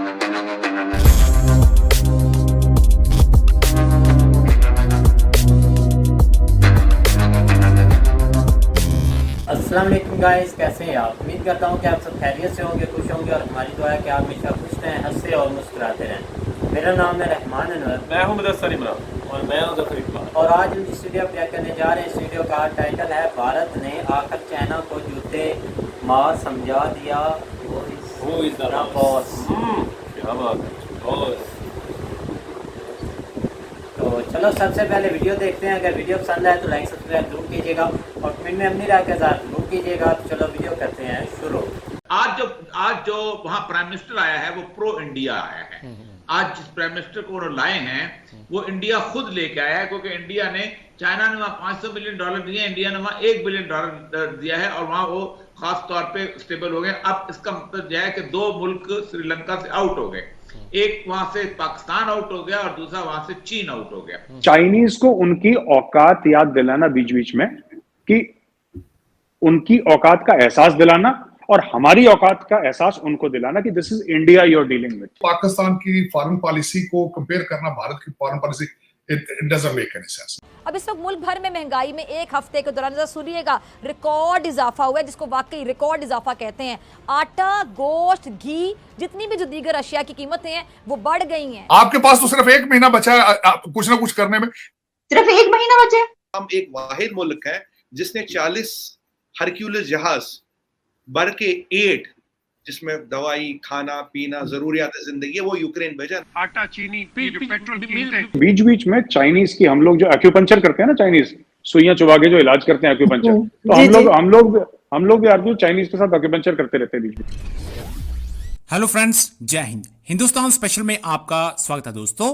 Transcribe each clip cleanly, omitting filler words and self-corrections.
अस्सलाम वालेकुम गाइस, कैसे हैं आप? उम्मीद करता हूं कि आप सब खैरियत से होंगे, खुश होंगे और हमारी दुआ है कि आप हमेशा खुश रहें, हंसते और मुस्कुराते रहें। मेरा नाम है रहमान अनवर, मैं हूं मुदस्सर इमरान और मैं हूं ज़फ़र इकबाल। और आज हम जिस वीडियो प्ले करने जा रहे हैं, इस वीडियो का टाइटल है भारत ने आखिर चाइना को जूते मार समझा दिया। Who is the boss? क्या बात है बॉस। तो चलो सबसे पहले वीडियो देखते हैं। अगर वीडियो पसंद आए तो लाइक सब्सक्राइब जरूर कीजिएगा और कमेंट में अपनी राय के साथ जरूर कीजिएगा। तो चलो वीडियो करते हैं शुरू। आज जो वहां प्राइम मिनिस्टर आया है वो प्रो इंडिया आया है। आज जिस प्राइम मिनिस्टर को उन्होंने लाए हैं वो इंडिया खुद लेके आया है, क्योंकि इंडिया ने, चाइना ने वहां $500 मिलियन दिए, इंडिया ने वहां $1 बिलियन दिया है और वहां वो खास तौर पे स्टेबल हो गए। अब इसका मतलब यह है कि दो मुल्क श्रीलंका से आउट हो गए, एक वहां से पाकिस्तान आउट हो गया और दूसरा वहां से चीन आउट हो गया। चाइनीज को उनकी औकात याद दिलाना बीच बीच में, कि उनकी औकात का एहसास दिलाना और हमारी औकात का एहसास उनको दिलाना कि this is India you are dealing with. Pakistan की फॉरेन पॉलिसी को कंपेयर करना भारत की foreign policy, it doesn't make any sense. अब इस वक्त मुल्क भर में महंगाई में एक हफ्ते के दौरान, सुनिएगा, रिकॉर्ड इजाफा हुआ है, जिसको वाकई रिकॉर्ड इजाफा कहते हैं। आटा, गोश्त, घी, जितनी भी जो दीगर अशिया की कीमतें हैं वो बढ़ गई हैं। आपके पास तो सिर्फ 1 महीना बचा है कुछ ना कुछ करने में, सिर्फ 1 महीना बचे। हम एक वाहिद मुल्क है जिसने 40 हरक्यूलिस जहाज भर के 8 जिसमें दवाई, खाना पीना, जरूरियात जिंदगी है, वो यूक्रेन भेजा। आटा, चीनी, पेट्रोल, बीच बीच में चाइनीज की, हम लोग जो एक्यूपंक्चर करते हैं ना, चाइनीज सुइयां चुबा के जो इलाज करते हैं एक्यूपंक्चर, तो हम लोग भी आदमी चाइनीज के साथ एक्यूपंक्चर करते रहते हैं बीच में। हेलो फ्रेंड्स, जय हिंद। हिंदुस्तान स्पेशल में आपका स्वागत है दोस्तों।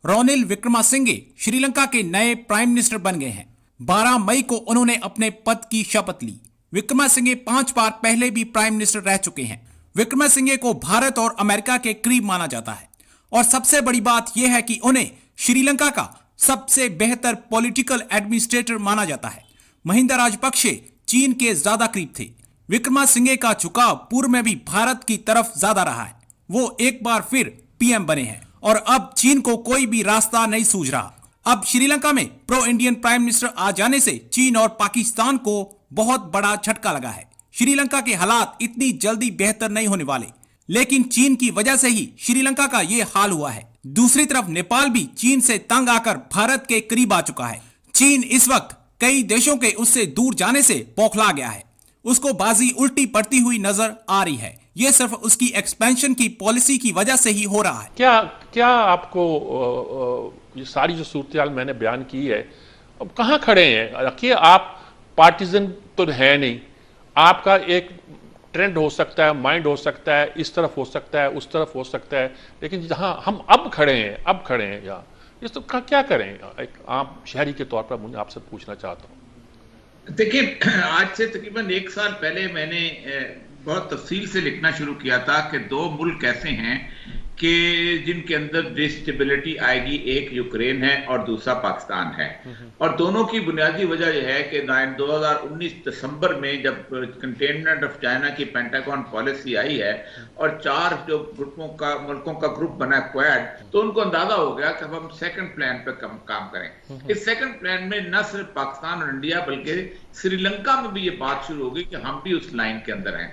रानिल विक्रमसिंघे श्रीलंका के नए प्राइम मिनिस्टर बन गए हैं। 12 मई को उन्होंने अपने पद की शपथ ली। विक्रमसिंघे 5 बार पहले भी प्राइम मिनिस्टर रह चुके हैं। विक्रमसिंघे को भारत और अमेरिका के करीब माना जाता है और सबसे बड़ी बात यह है कि उन्हें श्रीलंका का सबसे बेहतर पॉलिटिकल एडमिनिस्ट्रेटर माना जाता है। महिंदा राजपक्षे चीन के ज्यादा करीब थे। विक्रमसिंघे का झुकाव पूर्व में भी भारत की तरफ ज्यादा रहा है। वो एक बार फिर पीएम बने हैं और अब चीन को कोई भी रास्ता नहीं सूझ रहा। अब श्रीलंका में प्रो इंडियन प्राइम मिनिस्टर आ जाने से चीन और पाकिस्तान को बहुत बड़ा झटका लगा है। श्रीलंका के हालात इतनी जल्दी बेहतर नहीं होने वाले, लेकिन चीन की वजह से ही श्रीलंका का ये हाल हुआ है। दूसरी तरफ नेपाल भी चीन से तंग आकर भारत के करीब आ चुका है। चीन इस वक्त कई देशों के उससे दूर जाने से बौखला गया है। उसको बाजी उल्टी पड़ती हुई नजर आ रही है। ये सिर्फ उसकी एक्सपेंशन की पॉलिसी की वजह से ही हो रहा है। क्या आपको ये सारी जो सूरत मैंने बयान की है, अब कहाँ खड़े हैं? रखिए, आप पार्टीजन तो है नहीं, आपका एक ट्रेंड हो सकता है, माइंड हो सकता है, इस तरफ हो सकता है, उस तरफ हो सकता है, लेकिन जहां हम अब खड़े हैं यहाँ, इस तो क्या करें? एक आम शहरी के तौर पर मुझे आपसे पूछना चाहता हूँ। देखिए, आज से तकरीबन 1 साल पहले मैंने बहुत तफसील से लिखना शुरू किया था कि 2 मुल्क ऐसे हैं कि जिनके अंदर डिस्टेबिलिटी आएगी। एक यूक्रेन है और दूसरा पाकिस्तान है, और दोनों की बुनियादी वजह यह है कि 2019 दिसंबर में जब कंटेनमेंट ऑफ चाइना की पेंटागन पॉलिसी आई है और 4 जो मुल्कों का ग्रुप बना क्वाड, तो उनको अंदाजा हो गया कि अब हम सेकंड प्लान पे काम करें। इस सेकंड प्लान में न सिर्फ पाकिस्तान और इंडिया बल्कि श्रीलंका में भी ये बात शुरू हो गई कि हम भी उस लाइन के अंदर हैं।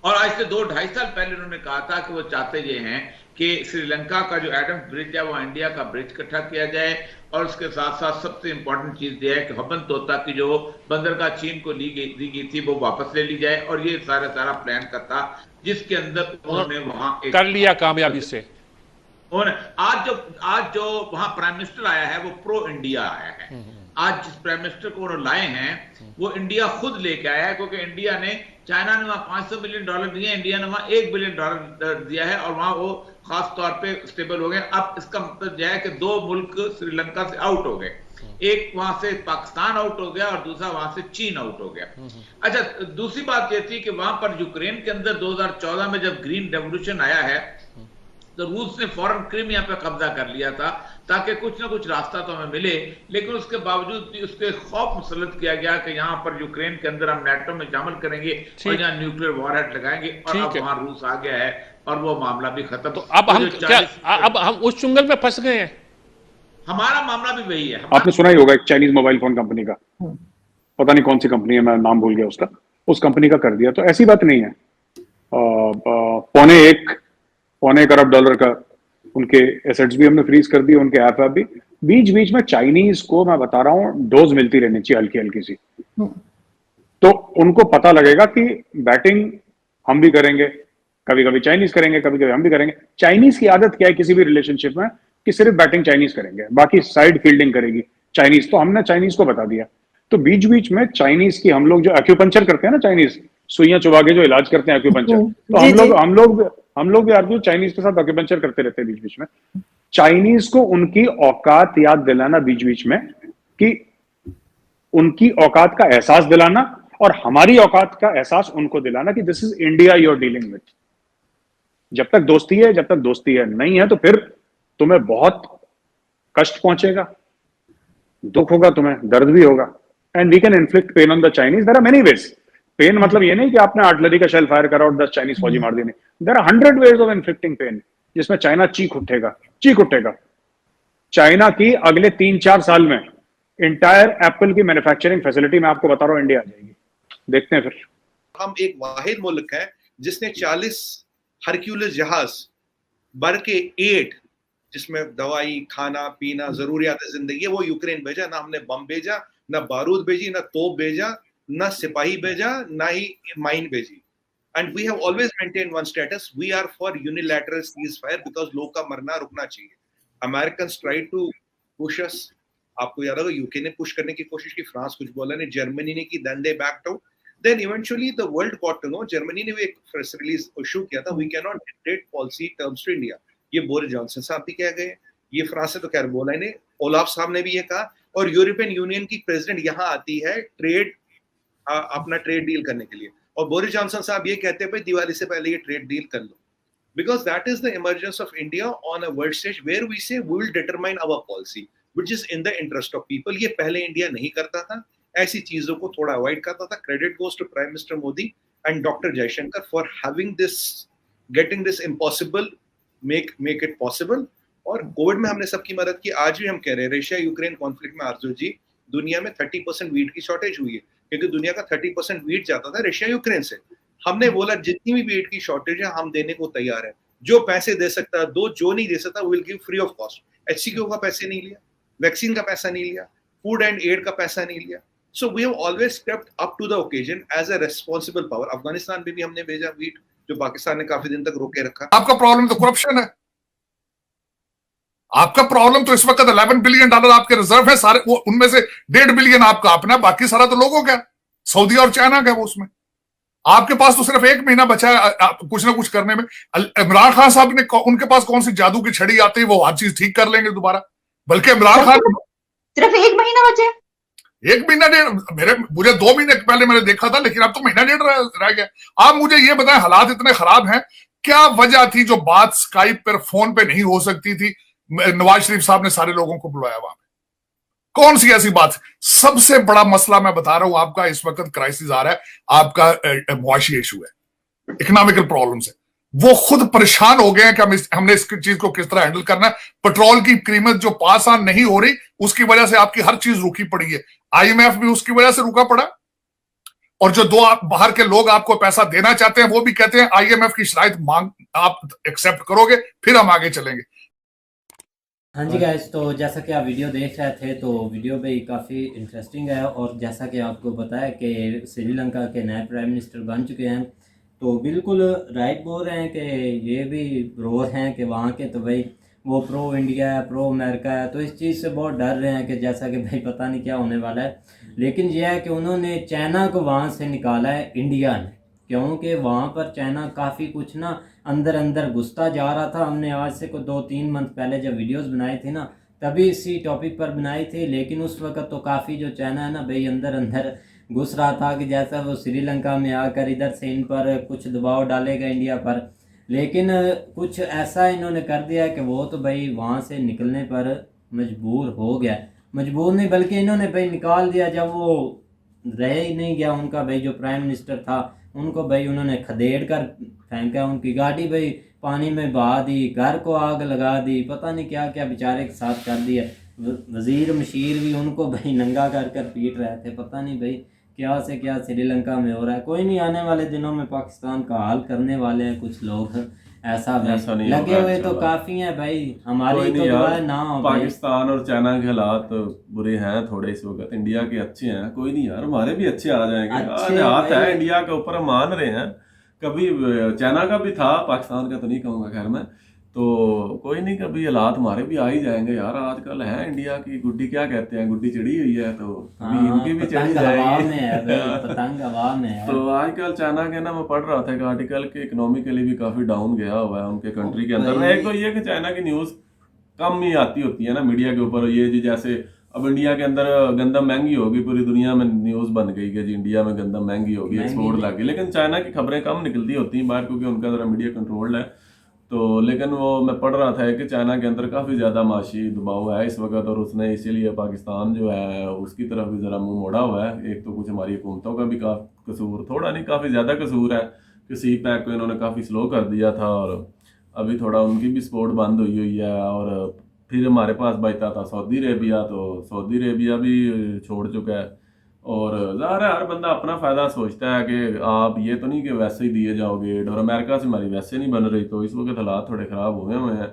और आज से 2-2.5 साल पहले उन्होंने कहा था कि वो चाहते ये हैं कि श्रीलंका का जो एडम्स ब्रिज है वो इंडिया का ब्रिज इकट्ठा किया जाए, और उसके साथ साथ सबसे इंपॉर्टेंट चीज यह है कि हबन तोता की जो बंदरगाह चीन को दी गई थी वो वापस ले ली जाए। और ये सारा प्लान का था, जिसके अंदर उन्होंने वहां कर लिया कामयाबी से। आज जो वहां प्राइम मिनिस्टर आया है वो प्रो इंडिया आया है। आज जिस प्राइम मिनिस्टर को उन्होंने लाए हैं वो इंडिया खुद लेके आया है, क्योंकि इंडिया ने, चाइना ने वहां $500 मिलियन दिए, इंडिया ने वहां $1 बिलियन दिया है और वहां वो खास तौर पे स्टेबल हो गए। अब इसका मतलब यह है कि 2 मुल्क श्रीलंका से आउट हो गए, एक वहां से पाकिस्तान आउट हो गया और दूसरा वहां से चीन आउट हो गया। अच्छा, दूसरी बात यह थी कि वहां पर यूक्रेन के अंदर 2014 में जब ग्रीन रेवोल्यूशन आया है तो रूस ने फौरन क्रीमिया पे कब्जा कर लिया था ताकि कुछ ना कुछ रास्ता तो हमें मिले, लेकिन उसके बावजूद भी उसके खौफ मुसल्लत किया गया कि यहाँ पर यूक्रेन के अंदर हम नेटो में शामिल करेंगे और यहाँ न्यूक्लियर वॉरहेड लगाएंगे, और अब वहां रूस आ गया है और वो मामला भी खत्म। तो अब हम क्या, अब हम उस चुंगल में फंस गए हैं। हमारा मामला भी वही है। आपने सुना ही होगा एक चाइनीज मोबाइल फोन कंपनी का, पता नहीं कौन सी कंपनी है, मैं नाम भूल गया उसका, उस कंपनी का कर दिया। तो ऐसी बात नहीं है। पौने एक अरब डॉलर का उनके एसेट्स भी हमने फ्रीज कर दिए, उनके ऐप भी। बीच बीच में चाइनीज को मैं बता रहा हूँ डोज मिलती रहनी चाहिए हल्की हल्की सी, तो उनको पता लगेगा कि बैटिंग हम भी करेंगे, कभी कभी चाइनीज करेंगे, कभी कभी हम भी करेंगे। चाइनीज की आदत क्या है किसी भी रिलेशनशिप में, कि सिर्फ बैटिंग चाइनीज करेंगे, बाकी साइड फील्डिंग करेगी चाइनीज। तो हमने चाइनीज को बता दिया। तो बीच बीच में चाइनीज की हम लोग जो एक्यूपंचर करते हैं ना, चाइनीज सुइयां चुबा के जो इलाज करते हैं एक्यूपंचर, तो हम लोग भी आर्ग्यू चाइनीज के साथ एक्यूपंचर करते रहते हैं बीच बीच में। चाइनीज को उनकी औकात याद दिलाना बीच बीच में, कि उनकी औकात का एहसास दिलाना, और हमारी औकात का एहसास उनको दिलाना कि this is India you are dealing with. जब तक दोस्ती है, जब तक दोस्ती है, नहीं है तो फिर तुम्हें बहुत कष्ट पहुंचेगा, दुख होगा, तुम्हें दर्द भी होगा। And we can inflict pain on the Chinese. There are many ways. Pain मतलब ये नहीं कि आपने आर्टिलरी का शेल फायर करा और 10 चाइनीज फौजी मार दिए, नहीं। There are 100 ways of inflicting pain, जिसमें चाइना चीख उठेगा। चाइना की अगले 3-4 साल में इंटायर एप्पल की मैन्युफैक्चरिंग फैसिलिटी में आपको बता रहा हूं इंडिया आ जाएगी। देखते हैं फिर। हम एक वाहिद मुल्क है जिसने 40 हरक्यूलिस जहाज बर के 8 जिसमें दवाई, खाना पीना, जरूरियात जिंदगी, वो यूक्रेन भेजा। ना हमने बम भेजा, ना बारूद भेजी, ना तोप भेजा, ना सिपाही भेजा, ना ही माइन भेजी। And we have always maintain one status, we are for unilateral ceasefire, because लोग का मरना रुकना चाहिए। American try to push us. आपको याद होगा यूके ने पुश करने की कोशिश की, फ्रांस कुछ बोला नहीं, जर्मनी ने की, then they backed out. Then eventually the world got to know, Germany ने भी एक प्रेस रिलीज इशू किया था, we cannot dictate policy terms to India। ये बोरिस जॉनसन साहब भी कह गए, ये फ्रांस से तो खैर बोला ही नहीं, ओलाफ साहब ने भी ये कहा। और यूरोपियन यूनियन की प्रेसिडेंट यहाँ आती है अपना ट्रेड डील करने के लिए, और बोरिस जॉनसन साहब ये कहते हैं भाई दिवाली से पहले ये ट्रेड डील कर लो, because that is the emergence of India on a world stage where we say we will determine our policy which is in the interest of people। ये पहले इंडिया नहीं करता था, ऐसी चीजों को थोड़ा अवॉइड करता था। Credit goes to prime minister Modi and doctor Jaishankar for having this, getting this impossible make it possible. और कोविड में हमने सबकी मदद की। आज भी हम कह रहे हैं रशिया यूक्रेन कॉन्फ्लिक्ट में आरजू जी, दुनिया में 30% वीट की शॉर्टेज हुई है, क्योंकि दुनिया का 30% वीट जाता था रशिया यूक्रेन से। हमने बोला जितनी भी वीट की शॉर्टेज है हम देने को तैयार है, जो पैसे दे सकता है दो, जो नहीं दे सकता will give free of cost. HCQ का पैसे नहीं लिया, वैक्सीन का पैसा नहीं लिया, फूड एंड एड का पैसा नहीं लिया। So we have always stepped up to the occasion as a responsible power। Afghanistan में भी हमने भेजा वीट, जो पाकिस्तान ने काफी दिन तक रोके रखा। आपका प्रॉब्लम तो करप्शन है। आपका प्रॉब्लम तो इस वक्त $11 बिलियन आपके रिजर्व है सारे, वो उनमें से 1.5 बिलियन आपका अपना, बाकी सारा तो लोगों का, सऊदी और चाइना का। वो उसमें आपके पास तो सिर्फ 1 महीना बचा है कुछ ना कुछ करने में। इमरान खान साहब ने, उनके पास कौन सी जादू की छड़ी आती है, वो हर चीज ठीक कर लेंगे दोबारा। बल्कि इमरान खान सिर्फ 1 महीना बचा है, 1 महीना 1.5, मुझे 2 महीने पहले मैंने देखा था, लेकिन अब तो महीना 1.5 रह गया। आप मुझे ये बताएं, हालात इतने खराब हैं, क्या वजह थी जो बात स्काइप पर, फोन पे नहीं हो सकती थी? नवाज शरीफ साहब ने सारे लोगों को बुलाया वहां पे, कौन सी ऐसी बात? सबसे बड़ा मसला मैं बता रहा हूं आपका, इस वक्त क्राइसिस आ रहा है, आपका मुआशी इशू है, इकोनॉमिकल प्रॉब्लम्स है। वो खुद परेशान हो गए हैं कि हमने इस चीज को किस तरह हैंडल करना है। पेट्रोल की कीमत जो पास ऑन नहीं हो रही, उसकी वजह से आपकी हर चीज रुकी पड़ी है। IMF भी उसकी वजह से रुका पड़ा, और जो दो बाहर के लोग आपको पैसा देना चाहते हैं वो भी कहते हैं IMF की शराइत मांग आप एक्सेप्ट करोगे फिर हम आगे चलेंगे। हाँ जी गाइस, तो जैसा कि आप वीडियो देख रहे थे, तो वीडियो भी काफ़ी इंटरेस्टिंग है। और जैसा कि आपको पता है कि श्रीलंका के नए प्राइम मिनिस्टर बन चुके हैं, तो बिल्कुल राइट बोल रहे हैं कि ये भी प्रो हैं कि वहाँ के, तो भाई वो प्रो इंडिया है, प्रो अमेरिका है, तो इस चीज़ से बहुत डर रहे हैं कि जैसा कि भाई पता नहीं क्या होने वाला है। लेकिन यह है कि उन्होंने चाइना को वहाँ से निकाला है इंडिया ने, क्योंकि वहाँ पर चाइना काफ़ी कुछ ना अंदर अंदर घुसता जा रहा था। हमने आज से को 2-3 मंथ पहले जब वीडियोस बनाई थी ना, तभी इसी टॉपिक पर बनाई थी। लेकिन उस वक्त तो काफ़ी जो चाइना है ना भाई अंदर अंदर घुस रहा था, कि जैसा वो श्रीलंका में आकर इधर से इन पर कुछ दबाव डालेगा इंडिया पर। लेकिन कुछ ऐसा इन्होंने कर दिया है कि वो तो भाई वहाँ से निकलने पर मजबूर हो गया। मजबूर नहीं बल्कि इन्होंने भाई निकाल दिया, जब वो रह ही नहीं गया उनका भाई जो प्राइम मिनिस्टर था, उनको भाई उन्होंने खदेड़ कर फेंका। उनकी गाड़ी भाई पानी में बहा दी, घर को आग लगा दी, पता नहीं क्या क्या बेचारे के साथ कर दिया। वजीर मशीर भी उनको भाई नंगा कर कर पीट रहे थे। पता नहीं भाई क्या से क्या श्रीलंका में हो रहा है। कोई नहीं, आने वाले दिनों में पाकिस्तान का हाल करने वाले हैं कुछ लोग, ऐसा नहीं लगे होगा हुए तो इंशाल्लाह। काफ़ी हैं भाई, हमारी कोई तो नहीं दुआ यार, है ना हो भाई। पाकिस्तान और चाइना के हालात बुरे हैं थोड़े इस वक्त, इंडिया के अच्छे हैं। कोई नहीं यार, हमारे भी अच्छे आ जाएंगे। अच्छे आज हाथ है भाई। इंडिया के ऊपर, हम मान रहे हैं। कभी चाइना का भी था, पाकिस्तान का तो नहीं कहूँगा खैर मैं। तो कोई नहीं, कभी हालात हमारे भी आ ही जाएंगे यार। आजकल है इंडिया की गुड्डी, क्या कहते हैं, गुड्डी चढ़ी हुई है, तो कभी हाँ, इनकी भी चढ़ी पतंग हवा में है भाई, जाएगी। पतंग हवा में है। तो आजकल चाइना के ना, मैं पढ़ रहा था एक आर्टिकल के इकोनॉमिकली भी काफी डाउन गया हुआ है उनके कंट्री के अंदर। भाई। एक तो ये कि चाइना की न्यूज कम ही आती होती है ना मीडिया के ऊपर। ये जी जैसे अब इंडिया के अंदर गंदम महंगी होगी, पूरी दुनिया में न्यूज बन गई कि जी इंडिया में गंदम महंगी होगी, एक्सपोर्ट लगी। लेकिन चाइना की खबरें कम निकलती होती हैं बाहर, क्योंकि उनका जरा मीडिया कंट्रोल्ड है। तो लेकिन वो मैं पढ़ रहा था कि चाइना के अंदर काफ़ी ज़्यादा माशी दबाव है इस वक्त, और उसने इसीलिए पाकिस्तान जो है उसकी तरफ भी ज़रा मुंह मोड़ा हुआ है। एक तो कुछ हमारी हुकूमतों का भी काफ़ी कसूर, थोड़ा नहीं काफ़ी ज़्यादा कसूर है कि सी पैक को इन्होंने काफ़ी स्लो कर दिया था, और अभी थोड़ा उनकी भी सपोर्ट बंद हुई हुई है। और फिर हमारे पास बचता था सऊदी अरेबिया, तो सऊदी अरेबिया भी छोड़ चुका है। और ज़ाहिर है हर बंदा अपना फ़ायदा सोचता है कि आप ये तो नहीं कि वैसे ही दिए जाओगे एड, और अमेरिका से हमारी वैसे नहीं बन रही, तो इस वक्त हालात थोड़े ख़राब हुए हैं।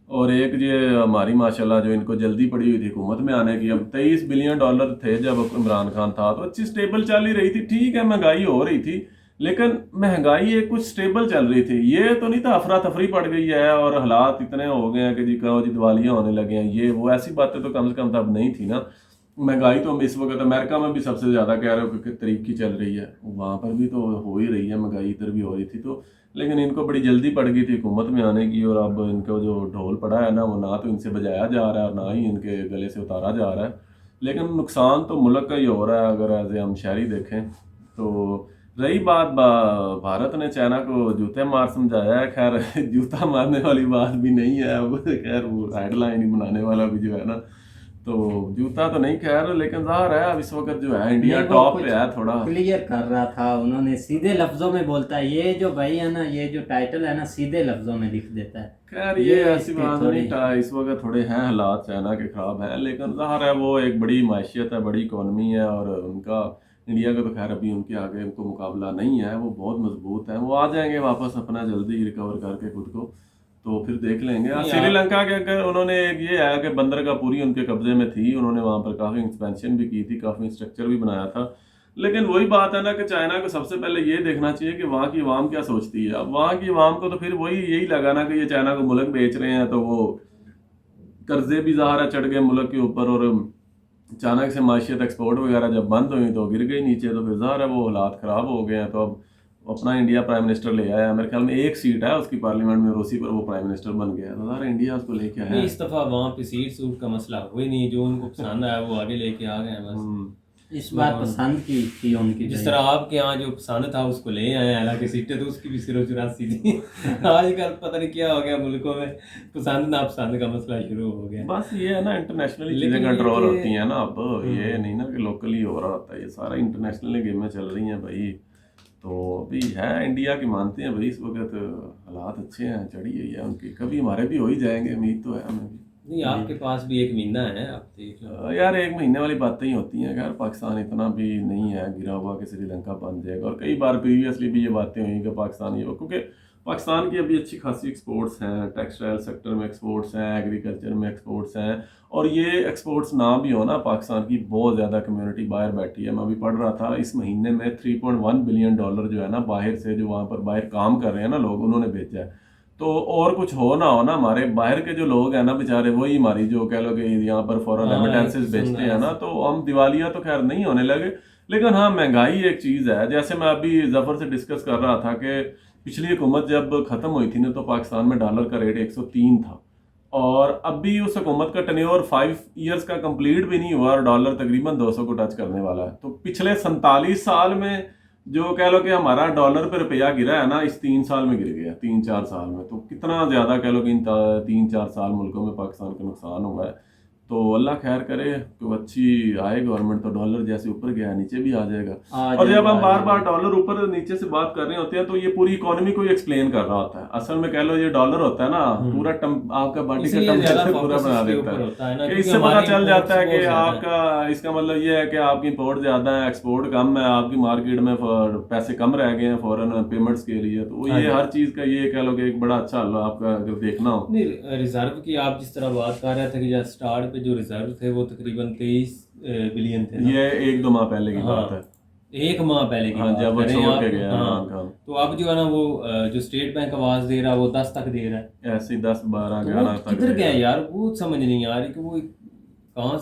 और एक ये हमारी माशाल्लाह जो इनको जल्दी पड़ी हुई थी हुकूमत में आने की, अब $23 बिलियन थे जब इमरान खान था, तो अच्छी स्टेबल चल ही रही थी। ठीक है, महंगाई हो रही थी, लेकिन महंगाई एक कुछ स्टेबल चल रही थी। ये तो नहीं था अफरा तफरी पड़ गई है और हालात इतने हो गए हैं कि जी कहो जी दिवालियाँ होने लगे हैं, ये वो ऐसी बातें तो कम से कम तब नहीं थी ना। महंगाई तो हम इस वक्त अमेरिका में भी सबसे ज़्यादा कह रहे हो कि तरीक की चल रही है, वहाँ पर भी तो हो ही रही है महंगाई, इधर भी हो रही थी। तो लेकिन इनको बड़ी जल्दी पड़ गई थी हुकूमत में आने की, और अब इनको जो ढोल पड़ा है ना, वो ना तो इनसे बजाया जा रहा है और ना ही इनके गले से उतारा जा रहा है। लेकिन नुकसान तो मुल्क का ही हो रहा है अगर एज ए हम शहरी देखें तो। रही बात भारत ने चाइना को जूते मार समझाया है, खैर जूता मारने वाली बात भी नहीं है अब, खैर वो हेडलाइन ही बनाने वाला भी जो है ना, तो जूता तो नहीं खैर, लेकिन ज़ाहिर है अब इस वक्त जो है इंडिया टॉप पे है। थोड़ा क्लियर कर रहा था उन्होंने, सीधे लफ्जों में बोलता है। ये जो भाई है ना, ये जो टाइटल है ना, सीधे लफ्जों में लिख देता है। खैर ये ऐसी बात नहीं था, इस वक्त थोड़े हैं हालात चाइना के ख़राब हैं, लेकिन ज़ाहिर है वो एक बड़ी माशियत है, बड़ी इकॉनमी है, और उनका इंडिया का तो खैर अभी उनके आगे उनको मुकाबला नहीं है, वो बहुत मजबूत है। वो आ जाएंगे वापस अपना जल्दी रिकवर करके खुद को, तो फिर देख लेंगे। श्रीलंका के अगर उन्होंने एक ये है कि बंदरगाह पूरी उनके कब्जे में थी, उन्होंने वहाँ पर काफ़ी एक्सपेंशन भी की थी, काफ़ी स्ट्रक्चर भी बनाया था। लेकिन वही बात है ना कि चाइना को सबसे पहले ये देखना चाहिए कि वहाँ की आवाम क्या सोचती है। अब वहाँ की आवाम को तो फिर वही यही लगा ना कि ये चाइना को मुल्क बेच रहे हैं, तो वो कर्जे भी ज़ाहिर चढ़ गए मुल्क के ऊपर, और अचानक से माशियत एक्सपोर्ट वगैरह जब बंद हुई तो गिर गई नीचे, तो फिर ज़ाहिर है वो हालात ख़राब हो गए हैं। तो अब अपना इंडिया प्राइम मिनिस्टर ले आया, मेरे ख्याल में एक सीट है उसकी पार्लियामेंट में, और उसी पर वो प्राइम मिनिस्टर बन गया। तो ज़ाहिर इंडिया उसको लेके आया। इस दफ़ा वहाँ पे सीट सूट का मसला हुआ ही नहीं, जो उनको पसंद आया वो आगे लेके आ गए बस। इस बार पसंद की थी उनकी, जिस तरह आपके यहाँ जो पसंद था उसको ले आए, हालांकि सीटें तो उसकी भी 084 थी। आजकल पता नहीं क्या हो गया, मुल्कों में पसंद नापसंद का मसला शुरू हो गया। बस ये है ना, इंटरनेशनली चीज़ें कंट्रोल होती हैं ना अब, ये नहीं ना कि लोकली हो रहा होता है, ये सारा इंटरनेशनली गेमें चल रही हैं भाई। तो अभी है इंडिया की मानते हैं भाई, इस वक्त हालात अच्छे हैं, चढ़ी हुई है उनकी, कभी हमारे भी हो ही जाएंगे, उम्मीद तो है हमें भी। नहीं, आपके पास भी एक महीना है, आप देख लो यार, एक महीने वाली बातें ही होती हैं। यार पाकिस्तान इतना भी नहीं है गिरा हुआ कि श्रीलंका बन जाएगा, और कई बार प्रीवियसली भी ये बातें हुई कि पाकिस्तान ये, क्योंकि पाकिस्तान की अभी अच्छी खासी एक्सपोर्ट्स हैं, टेक्सटाइल सेक्टर में एक्सपोर्ट्स हैं, एग्रीकल्चर में एक्सपोर्ट्स हैं, और ये एक्सपोर्ट्स ना भी हो ना, पाकिस्तान की बहुत ज़्यादा कम्युनिटी बाहर बैठी है। मैं अभी पढ़ रहा था इस महीने में $3.1 बिलियन जो है ना बाहर से, जो वहाँ पर बाहर काम कर रहे हैं ना लोग, उन्होंने भेजा है। तो और कुछ हो ना, हमारे बाहर के जो लोग हैं ना बेचारे, वही हमारी जो कह लो कि यहाँ पर फॉरेन रेमिटेंसेस भेजते हैं ना, तो हम दिवालिया तो खैर नहीं होने लगे। लेकिन हाँ, महंगाई एक चीज़ है। जैसे मैं अभी जफर से डिस्कस कर रहा था कि पिछली हुकूमत जब ख़त्म हुई थी ना, तो पाकिस्तान में डॉलर का रेट 103 था, और अभी उस हुकूमत का टेन्योर 5 ईयर्स का कंप्लीट भी नहीं हुआ और डॉलर तकरीबन 200 को टच करने वाला है। तो पिछले 47 साल में जो कह लो कि हमारा डॉलर पे रुपया गिरा है ना, इस 3 साल में गिर गया, 3-4 साल में। तो कितना ज़्यादा कह लो कि इन 3-4 साल मुल्कों में पाकिस्तान का नुकसान हुआ है। तो अल्लाह खैर करे तो अच्छी आए गवर्नमेंट, तो डॉलर जैसे ऊपर गया नीचे भी आ जाएगा। और जब हम बार बार डॉलर ऊपर नीचे से बात कर रहे होते हैं तो ये पूरी इकोनॉमी को एक्सप्लेन कर रहा होता है। असल में कह लो ये डॉलर होता है ना, पूरा आपका बॉडी का टेम्परेचर पूरा बना देता है। इससे पता चल जाता है कि आपका, इसका मतलब ये है कि आपकी इंपोर्ट ज्यादा है, एक्सपोर्ट कम है, आपकी मार्केट में पैसे कम रह गए हैं फॉरेन पेमेंट्स के लिए। तो ये हर चीज का ये कह लो कि एक बड़ा अच्छा आपका अगर देखना हो। रिजर्व की आप जिस तरह बात कर रहे थे कि स्टार्ट पे जो रिजर्व थे वो तकरीबन 23 बिलियन थे ना? ये 1-2 माह पहले की बात है, 1 माह पहले की बात जब वो करें छोड़ आप। के गया इमरान खान। तो अब जो है ना वो जो स्टेट बैंक आवाज दे रहा है वो 10 तक दे रहा है, ऐसे 10, 12, तो 11 तक किधर गया यार? वो समझ नहीं आ रही कि वो कहाँ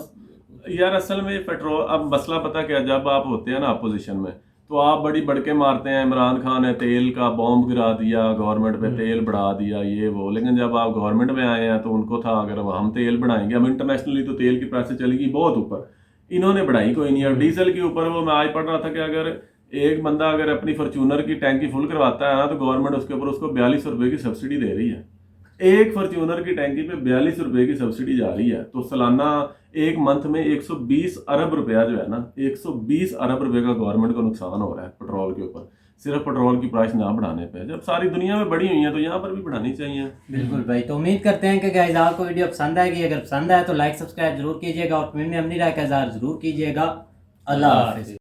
यार। असल में पेट्रोल, अब मसला पता क्या, जब आप होते हैं ना अपोजिशन में तो आप बड़ी बढ़के मारते हैं, इमरान खान ने तेल का बॉम्ब गिरा दिया, गवर्नमेंट पे तेल बढ़ा दिया, ये वो। लेकिन जब आप गवर्नमेंट में आए हैं तो उनको था अगर हम तेल बढ़ाएंगे, हम इंटरनेशनली तो तेल की प्राइस चलेगी बहुत ऊपर, इन्होंने बढ़ाई कोई नहीं। अब डीजल के ऊपर वो मैं आज पढ़ रहा था कि अगर एक बंदा अगर अपनी फॉर्च्यूनर की टैंकी फुल करवाता है ना तो गवर्नमेंट उसके ऊपर उसको 42 रुपए की सब्सिडी दे रही है। एक फॉर्च्यूनर की टैंकी पे 42 रुपए की सब्सिडी जा रही है। तो सालाना एक मंथ में 120 अरब रुपया जो है ना, 120 अरब रुपए का गवर्नमेंट को नुकसान हो रहा है पेट्रोल के ऊपर, सिर्फ पेट्रोल की प्राइस ना बढ़ाने पे। जब सारी दुनिया में बढ़ी हुई है तो यहाँ पर भी बढ़ानी चाहिए। बिल्कुल भाई, तो उम्मीद करते हैं कि गाइस आपको वीडियो पसंद आएगी। अगर पसंद आए तो लाइक सब्सक्राइब जरूर कीजिएगा और कमेंट में अपनी राय का इज़हार जरूर कीजिएगा। अल्लाह हाफिज़।